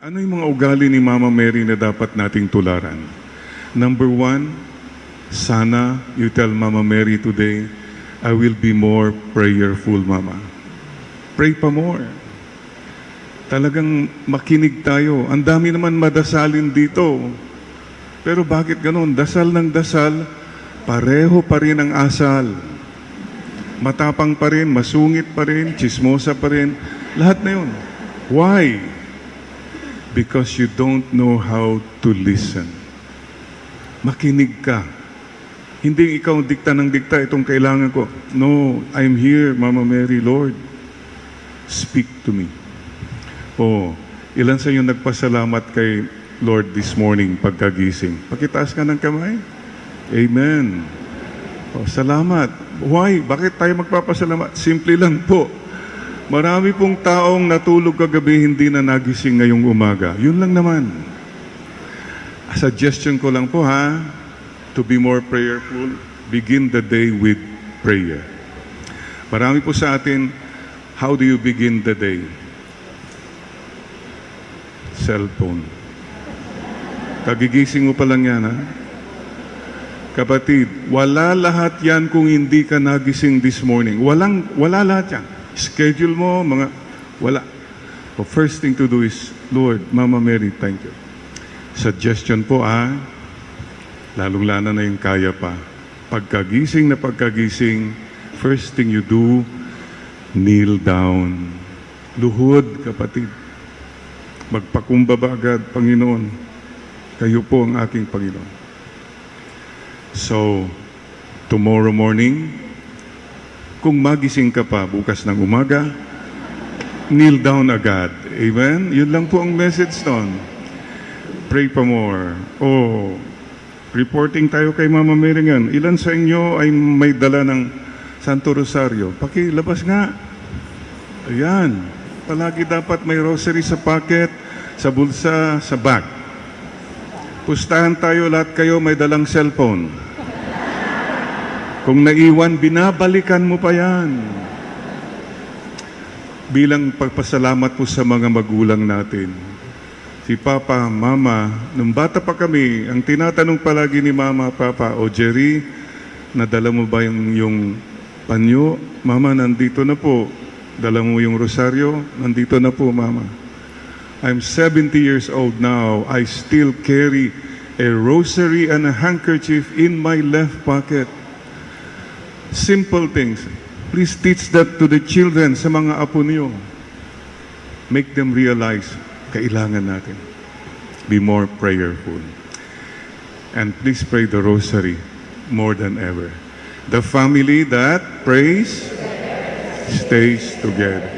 Ano yung mga ugali ni Mama Mary na dapat nating tularan? Number one, sana you tell Mama Mary today, I will be more prayerful, Mama. Pray pa more. Talagang makinig tayo. Ang dami naman madasalin dito. Pero bakit ganun? Dasal ng dasal, pareho pa rin ang asal. Matapang pa rin, masungit pa rin, chismosa pa rin. Lahat na yun. Why? Because you don't know how to listen. Makinig ka. Hindi ikaw dikta ng dikta, itong kailangan ko. No, I'm here, Mama Mary, Lord. Speak to me. Oh, ilan sa inyo nagpasalamat kay Lord this morning pagkagising? Pakitaas ka ng kamay. Amen. Oh, salamat. Why? Bakit tayo magpapasalamat? Simple lang po. Marami pong taong natulog kagabi hindi na nagising ngayong umaga. Yun lang naman. A suggestion ko lang po ha, to be more prayerful, begin the day with prayer. Marami po sa atin, how do you begin the day? Cellphone. Kagigising mo pa lang yan ha. Kapatid, wala lahat yan kung hindi ka nagising this morning. Wala lahat yan. Schedule mo, wala. So first thing to do is, Lord, Mama Mary, thank you. Suggestion po lalong-lana na yung kaya pa. Pagkagising, first thing you do, kneel down. Luhod, kapatid. Magpakumbaba agad, Panginoon. Kayo po ang aking Panginoon. So, tomorrow morning, kung magising ka pa bukas ng umaga, kneel down agad. Amen? Yun lang po ang message nun. Pray pa more. Oh, reporting tayo kay Mama Mary ngayon. Ilan sa inyo ay may dala ng Santo Rosario? Pakilabas nga. Ayan. Palagi dapat may rosary sa pocket, sa bulsa, sa bag. Pustahan tayo, lahat kayo may dalang cellphone. Kung naiwan, binabalikan mo pa yan. Bilang pagpasalamat po sa mga magulang natin. Si Papa, Mama, nung bata pa kami, ang tinatanong palagi ni Mama, Papa, o Jerry, nadala mo ba yung panyo? Mama, nandito na po. Dala mo yung rosaryo? Nandito na po, Mama. I'm 70 years old now. I still carry a rosary and a handkerchief in my left pocket. Simple things. Please teach that to the children, sa mga apo niyo. Make them realize, kailangan natin. Be more prayerful. And please pray the rosary more than ever. The family that prays stays together.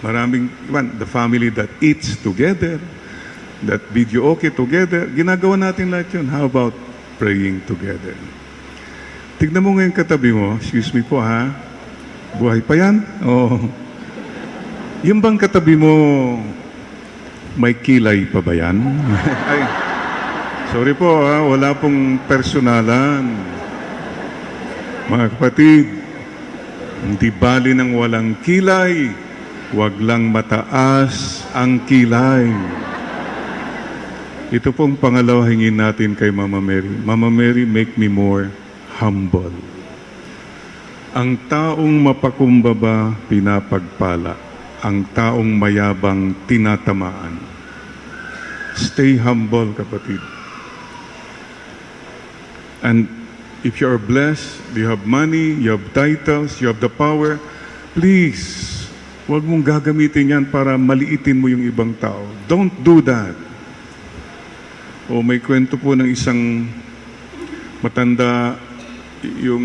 The family that eats together, that videoke together, ginagawa natin lahat yun. How about praying together? Tignan mo ngayon katabi mo, excuse me po ha, buhay pa yan? Oh. Yung bang katabi mo, may kilay pa ba yan? Ay, sorry po ha, wala pong personalan. Mga kapatid, hindi bali ng walang kilay, wag lang mataas ang kilay. Ito pong pangalawa hingin natin kay Mama Mary. Mama Mary, make me more humble. Ang taong mapakumbaba, pinapagpala. Ang taong mayabang, tinatamaan. Stay humble, kapatid. And if you are blessed, you have money, you have titles, you have the power, please, huwag mong gagamitin yan para maliitin mo yung ibang tao. Don't do that. O may kwento po ng isang matanda, yung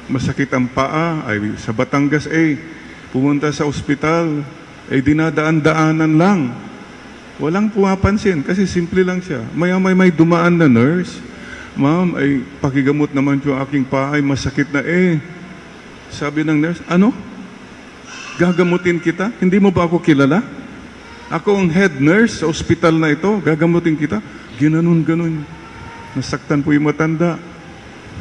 masakit ang paa, ay sa Batangas pumunta sa ospital, dinadaan-daanan lang. Walang pumapansin kasi simple lang siya. May dumaan na nurse, ma'am, pakigamot naman yung aking paa, masakit na Sabi ng nurse, ano? Gagamutin kita? Hindi mo ba ako kilala? Ako ang head nurse sa ospital na ito, gagamutin kita? Ginanon. Nasaktan po yung matanda.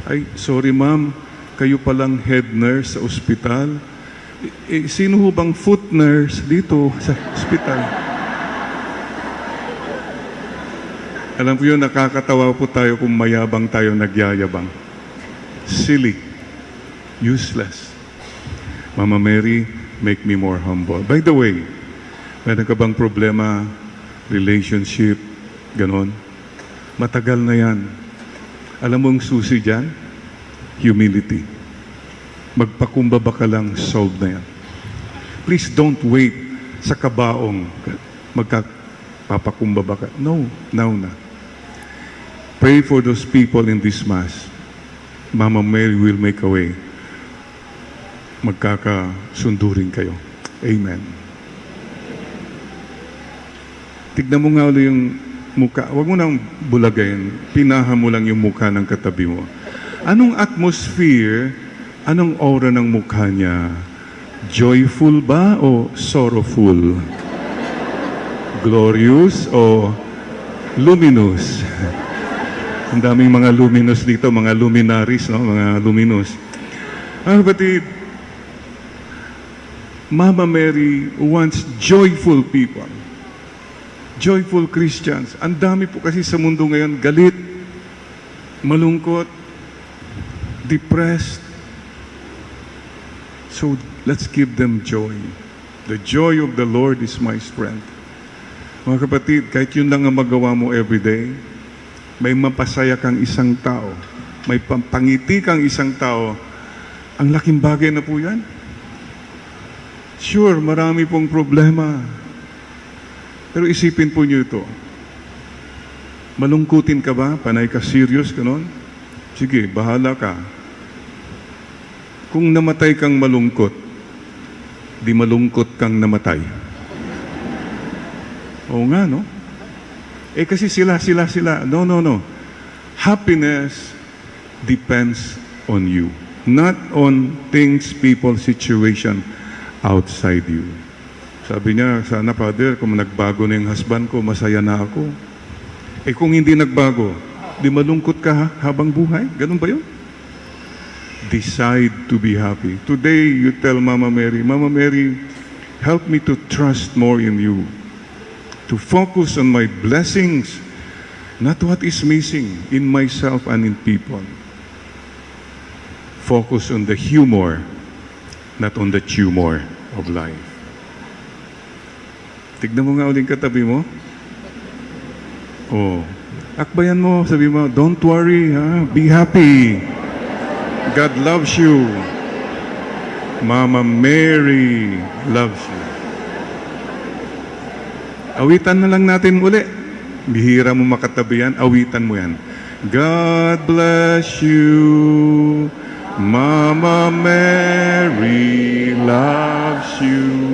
Ay, sorry ma'am, kayo palang head nurse sa ospital. Sino ho bang foot nurse dito sa ospital? Alam po yun, nakakatawa po tayo kung mayabang tayo nagyayabang. Silly. Useless. Mama Mary, make me more humble. By the way, meron ka bang problema, relationship, ganon? Matagal na yan. Alam mo ang susi dyan? Humility. Magpakumbaba ka lang, solve na yan. Please don't wait sa kabaong magpapakumbaba ka. No, now na. Pray for those people in this Mass. Mama Mary will make a way. Magkakasundurin kayo. Amen. Tignan mo nga ulit yung mukha. Huwag mo nang bulagayin. Pinaha mo lang yung mukha ng katabi mo. Anong atmosphere, anong aura ng mukha niya? Joyful ba o sorrowful? Glorious o luminous? Ang daming mga luminous dito, mga luminaries, no? Mga luminous. Kapatid, Mama Mary wants joyful people. Joyful Christians. Ang dami po kasi sa mundo ngayon, galit, malungkot, depressed. So, let's give them joy. The joy of the Lord is my strength. Mga kapatid, kahit yun lang ang magawa mo everyday, may mapasaya kang isang tao, may pangiti kang isang tao, ang laking bagay na po yan. Sure, marami pong problema. Pero isipin po niyo ito. Malungkutin ka ba? Panay ka serious ka nun? Sige, bahala ka. Kung namatay kang malungkot, di malungkot kang namatay. Oo nga, no? Kasi sila. No. Happiness depends on you. Not on things, people, situation outside you. Sabi niya, sana Father, kung nagbago na yung husband ko, masaya na ako. Kung hindi nagbago, di malungkot ka habang buhay? Ganun ba yun? Decide to be happy. Today, you tell Mama Mary, help me to trust more in you. To focus on my blessings, not what is missing in myself and in people. Focus on the humor, not on the tumor of life. Tignan mo nga ulit katabi mo. Akbayan mo, sabi mo, don't worry, be happy. God loves you. Mama Mary loves you. Awitan na lang natin uli. Bihira mo makatabi yan, awitan mo yan. God bless you, Mama Mary loves you,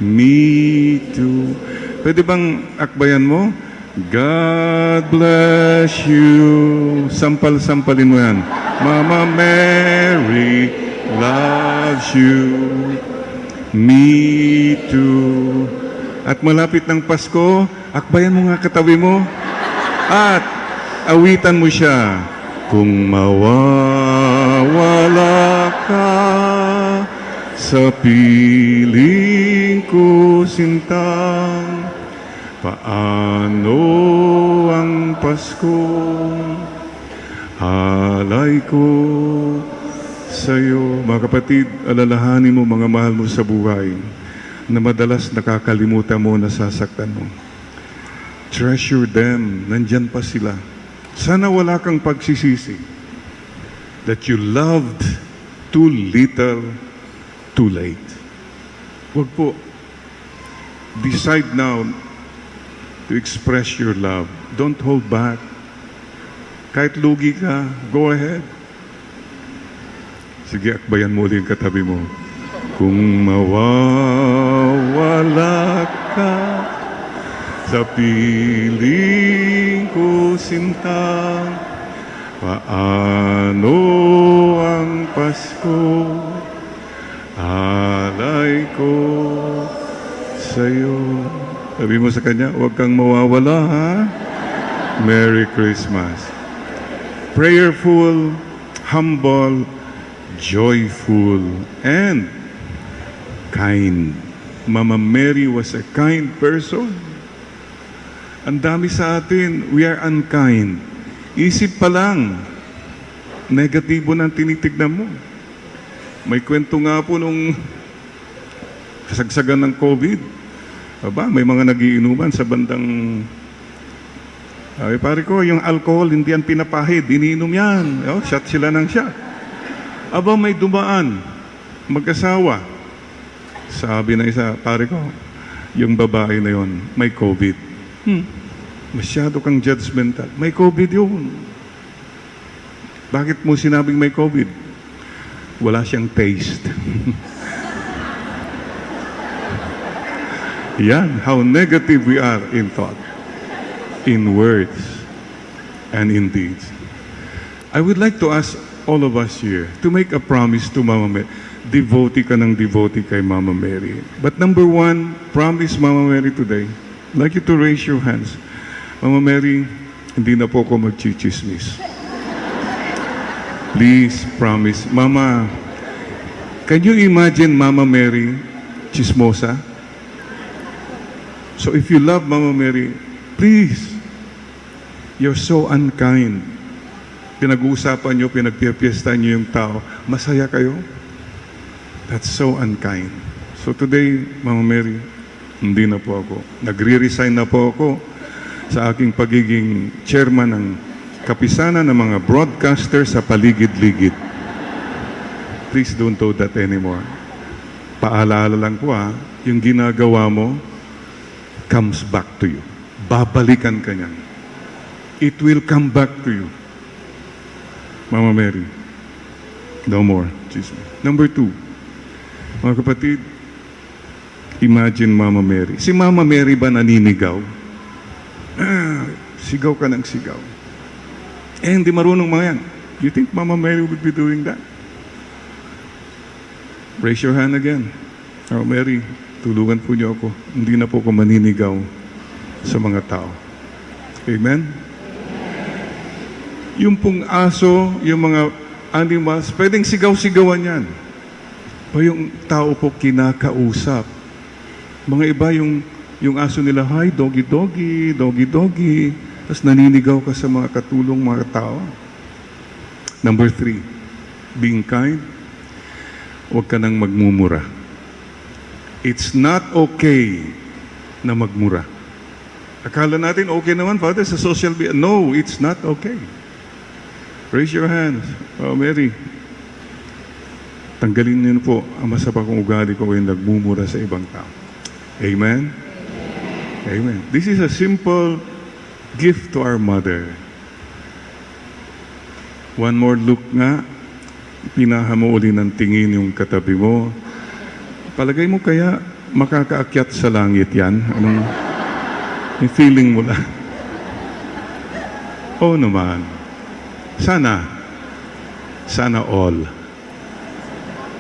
me too. Pwede bang akbayan mo? God bless you. Sampal-sampalin mo yan. Mama Mary loves you, me too. At malapit ng Pasko, akbayan mo nga katabi mo at awitan mo siya. Kung mawawala ka sa piling ko, sintang, paano ang Pasko? Halay ko sa'yo. Mga kapatid, alalahanin mo mga mahal mo sa buhay na madalas nakakalimutan mo, nasasaktan mo. Treasure them. Nandyan pa sila. Sana wala kang pagsisisi that you loved too little, too late. Huwag po. Decide now to express your love. Don't hold back. Kahit lugi ka, go ahead. Sige, akbayan mo ulit yung katabi mo. Kung mawawala ka sa piling ko, sintang, paano ang Pasko? Alay ko sa'yo. Sabi mo sa kanya, huwag kang mawawala, ha? Merry Christmas. Prayerful, humble, joyful, and kind. Mama Mary was a kind person. Ang dami sa atin, we are unkind. Isip pa lang, negatibo na ang tinitignan mo. May kwento nga po nung kasagsagan ng COVID. Aba, may mga nagiinuman sa bandang... Ay, pare ko, yung alcohol, hindi yan pinapahid. Iniinom yan. Oh, shot sila ng shot. Aba, may dumaan. Mag-asawa. Sabi na isa, pare ko, yung babae na yon may COVID. Masyado kang judgmental. May COVID yun. Bakit mo sinabing may COVID? Wala siyang taste. Yan, how negative we are in thought, in words, and in deeds. I would like to ask all of us here to make a promise to Mama Mary. Devotee ka ng devotee kay Mama Mary. But number one, promise Mama Mary today, I'd like you to raise your hands. Mama Mary, hindi na po ako magchichismis. Please, promise. Mama, can you imagine Mama Mary chismosa? So if you love Mama Mary, please, you're so unkind. Pinag-uusapan nyo, pinagpipiesta nyo yung tao. Masaya kayo? That's so unkind. So today, Mama Mary, hindi na po ako. Nagre-resign na po ako sa aking pagiging chairman ng kapisanan ng mga broadcaster sa paligid-ligid. Please don't do that anymore. Paalala lang ko yung ginagawa mo comes back to you. Babalikan ka niyan. It will come back to you. Mama Mary, no more. Number two, mga kapatid, imagine Mama Mary. Si Mama Mary ba naninigaw? Sigaw ka ng sigaw. Hindi marunong mga yan. You think Mama Mary would be doing that? Raise your hand again. Oh, Mary, tulungan po niyo ako. Hindi na po ako maninigaw sa mga tao. Amen? Yung pong aso, yung mga animals, pwedeng sigaw-sigawan yan. O yung tao po kinakausap. Mga iba yung aso nila, hi, doggy-doggy, doggy-doggy. Tapos naninigaw ka sa mga katulong mga tao. Number three, being kind, huwag ka nang magmumura. It's not okay na magmura. Akala natin okay naman, Father, sa social media. No, it's not okay. Raise your hands. Oh, Mary. Tanggalin niyo po ang masama kong ugali ko yung nagmumura sa ibang tao. Amen? Amen. This is a simple gift to our mother. One more look nga. Pinaha mo uli ng tingin yung katabi mo. Palagay mo kaya makakaakyat sa langit yan? Anong yung feeling mo lang? Oo naman. Sana. Sana all.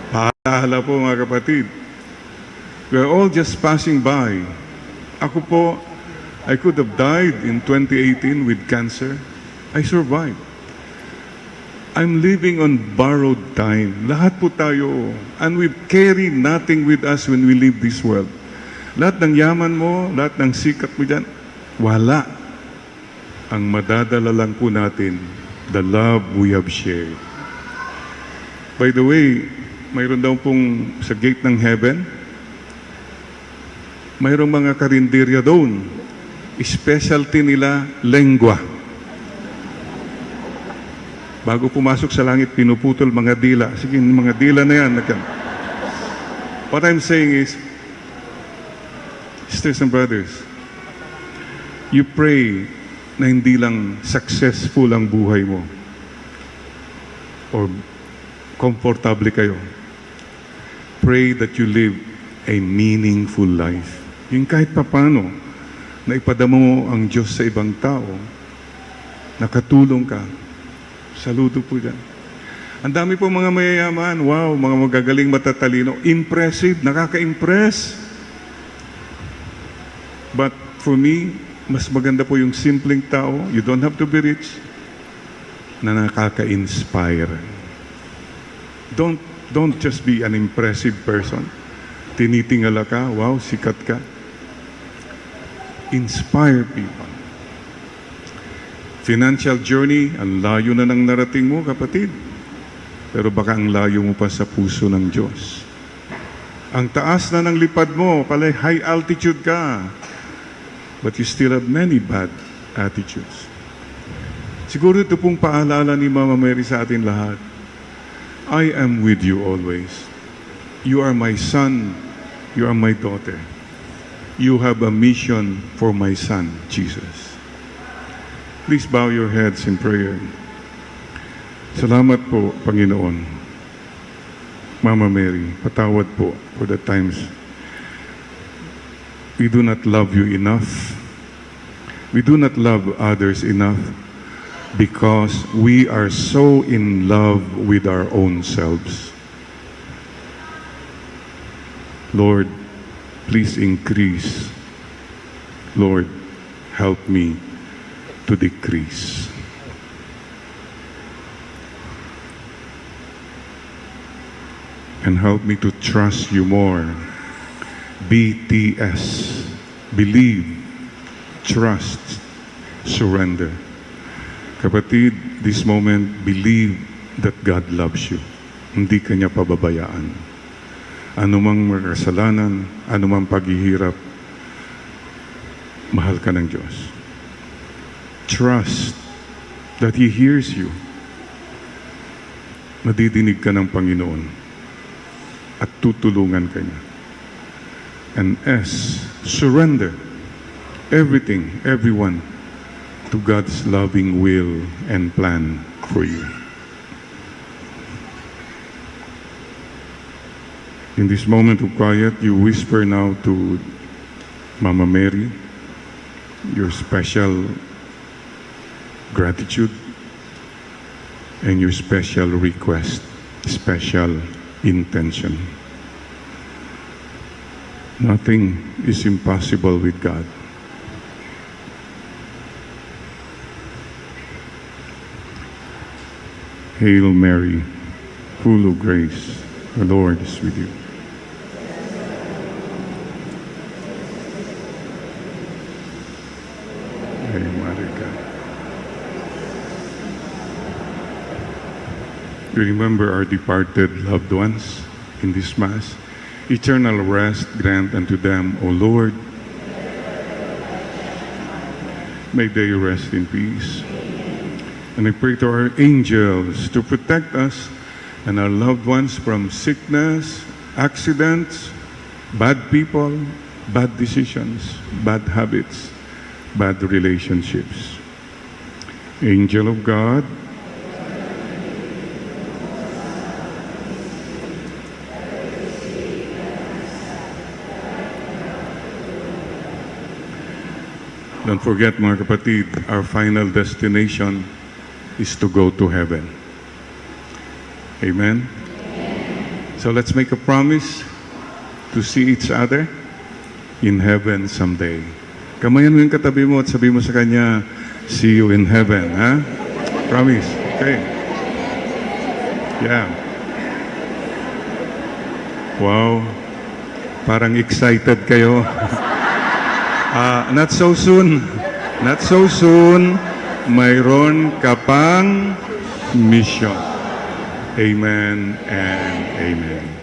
Paalala po mga kapatid. We're all just passing by. Ako po, I could have died in 2018 with cancer. I survived. I'm living on borrowed time. Lahat po tayo. And we carry nothing with us when we leave this world. Lahat ng yaman mo, lahat ng sikat mo dyan, wala. Ang madadala lang po natin, the love we have shared. By the way, mayroon daw pong sa gate ng heaven, mayroong mga karinderya doon. Specialty nila, lengua. Bago pumasok sa langit, pinuputol mga dila. Sige, mga dila na yan. What I'm saying is, sisters and brothers, you pray na hindi lang successful ang buhay mo or komportable kayo. Pray that you live a meaningful life. Yung kahit papano na ipadama mo ang Diyos sa ibang tao, nakatulong ka, saludo po dyan. Ang dami po mga mayayaman, wow, mga magagaling matatalino, impressive, nakaka-impress. But for me, mas maganda po yung simpleng tao, you don't have to be rich, na nakaka-inspire. Don't just be an impressive person. Tinitingala ka, wow, sikat ka. Inspire people. Financial journey, ang layo na ng narating mo, kapatid. Pero baka ang layo mo pa sa puso ng Diyos. Ang taas na ng lipad mo, pala high altitude ka. But you still have many bad attitudes. Siguro ito pong paalala ni Mama Mary sa atin lahat. I am with you always. You are my son. You are my daughter. You have a mission for my son, Jesus. Please bow your heads in prayer. Salamat po, Panginoon. Mama Mary, patawad po for the times we do not love you enough. We do not love others enough because we are so in love with our own selves. Lord, please increase. Lord, help me to decrease. And help me to trust you more. BTS. Believe, trust, surrender. Kapatid, this moment, believe that God loves you. Hindi ka niya pababayaan. Anumang makasalanan, anumang paghihirap, mahal ka ng Diyos. Trust that He hears you. Madidinig ka ng Panginoon at tutulungan ka niya. And S, surrender everything, everyone to God's loving will and plan for you. In this moment of quiet, you whisper now to Mama Mary your special gratitude and your special request, special intention. Nothing is impossible with God. Hail Mary, full of grace, the Lord is with you. Hail Mother God. We remember our departed loved ones in this Mass. Eternal rest grant unto them, O Lord. May they rest in peace. And I pray to our angels to protect us and our loved ones from sickness, accidents, bad people, bad decisions, bad habits, bad relationships. Angel of God, don't forget, mga kapatid, our final destination is to go to heaven. Amen? So let's make a promise to see each other in heaven someday. Kamayan mo yung katabi mo at sabi mo sa kanya, see you in heaven, ha? Promise. Okay. Yeah. Wow. Parang excited kayo. Not so soon. Not so soon. Mayroon ka pang mission. Amen and amen.